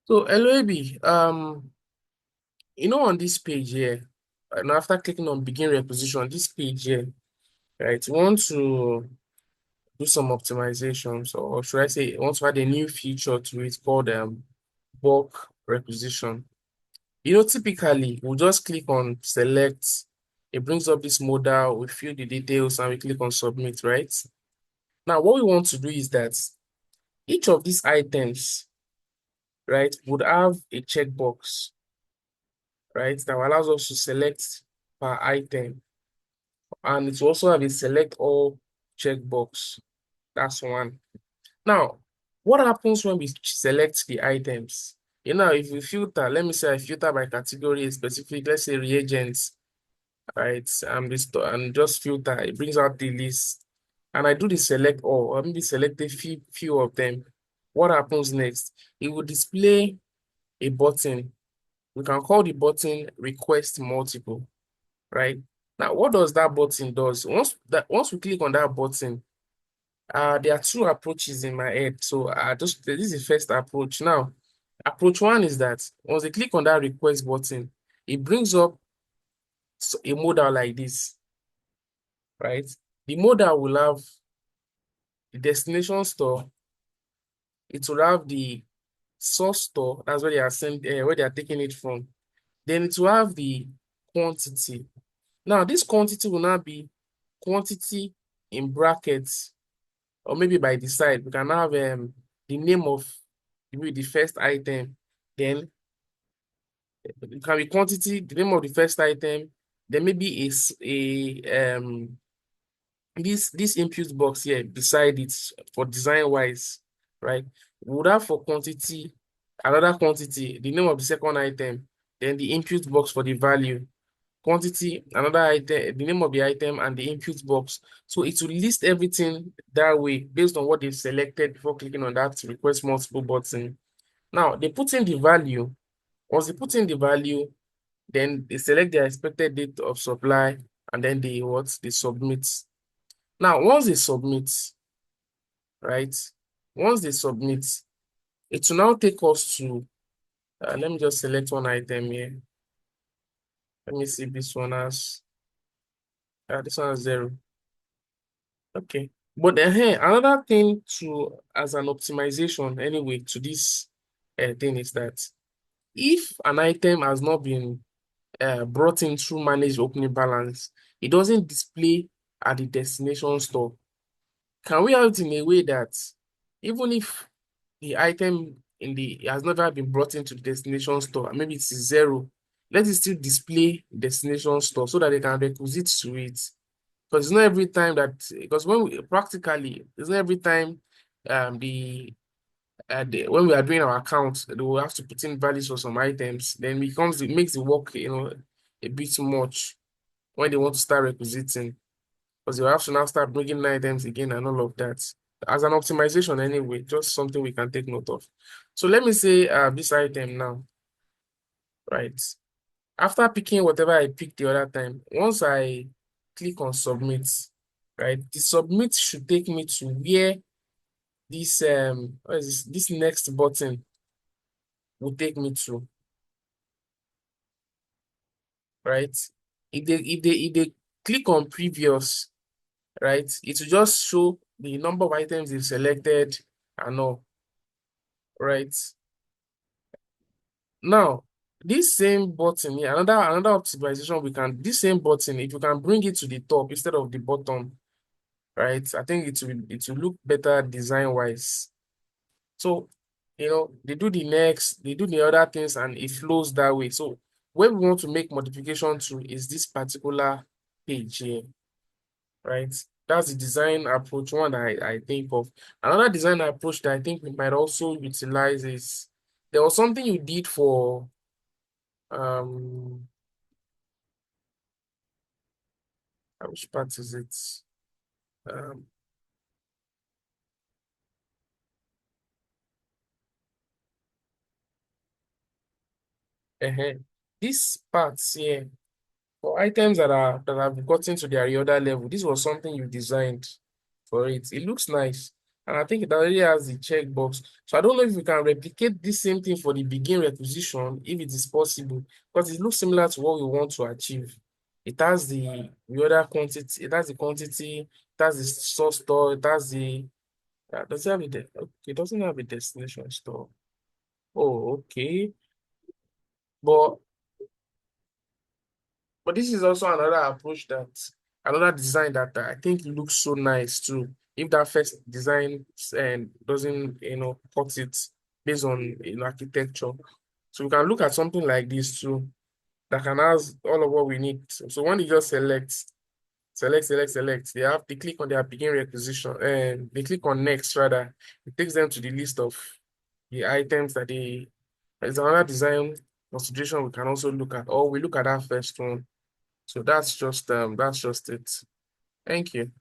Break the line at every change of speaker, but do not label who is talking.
So LOAB, on this page here, and after clicking on begin reposition, this page here, right, you want to do some optimizations, or should I say, you want to add a new feature to it called bulk reposition. Typically, we'll just click on select, it brings up this modal, we fill the details, and we click on submit, right? Now, what we want to do is that each of these items, right, would have a checkbox, right, that allows us to select per item. And it will also have a select all checkbox. That's one. Now, what happens when we select the items? If we filter, let me say I filter by category specific, let's say reagents, right? And just filter, it brings out the list. And I do the select all, or maybe select a few of them. What happens next? It will display a button. We can call the button request multiple, right? Now, what does that button does? Once we click on that button, there are two approaches in my head. So this is the first approach. Now, approach one is that once they click on that request button, it brings up a modal like this, right? The modal will have the destination store. It will have the source store. That's where they are where they are taking it from. Then it will have the quantity. Now, this quantity will not be quantity in brackets, or maybe by the side. We can have the name of the first item, then it can be quantity, the name of the first item, then maybe this input box here beside it for design wise, right? We would have for quantity another quantity, the name of the second item, then the input box for the value, quantity, another item, the name of the item, and the input box. So it will list everything that way based on what they've selected before clicking on that request multiple button. Now they put in the value. Once they put in the value, then they select their expected date of supply, and then they submit. Now, once they submit, right? Once they submit, it will now take us to, let me just select one item here. Let me see this one this one has 0. Okay. But then here, another thing to as an optimization anyway to this thing is that if an item has not been brought in through managed opening balance, it doesn't display at the destination store. Can we have it in a way that even if the item has never been brought into the destination store, and maybe it's 0, let it still display destination store so that they can requisite to it? Because it's not every time that, because practically, it's not every time when we are doing our account, we will have to put in values for some items. Then it makes the work, a bit much when they want to start requisiting, because you have to now start bringing in items again and all of that. As an optimization anyway, just something we can take note of. So let me say this item now, right? After picking whatever I picked the other time, once I click on submit, right? The submit should take me to where this what is this next button will take me to, right? If they click on previous, right, it will just show the number of items they've selected and all, right? Now, this same button here, another optimization this same button, if you can bring it to the top instead of the bottom, right? I think it will look better design wise. So, they do the other things and it flows that way. So where we want to make modification to is this particular page here, right? That's the design approach one that I think of. Another design approach that I think we might also utilize is there was something you did for um which part is it? Um uh This part here for items that have gotten to their reorder level, this was something you designed for it. It looks nice. And I think it already has the checkbox. So I don't know if we can replicate this same thing for the begin requisition, if it is possible, because it looks similar to what we want to achieve. It has the other quantity, it has the quantity, it has the source store, it has the does it have okay, it doesn't have a destination store. Oh, okay. But this is also another approach that another design that I think looks so nice too. If that first design and doesn't, cut it based on architecture. So we can look at something like this too that can have all of what we need. So when you just select, they click on their begin requisition and they click on next rather. It takes them to the list of the items that they there's another design consideration we can also look at, or we look at that first one. So that's just it. Thank you.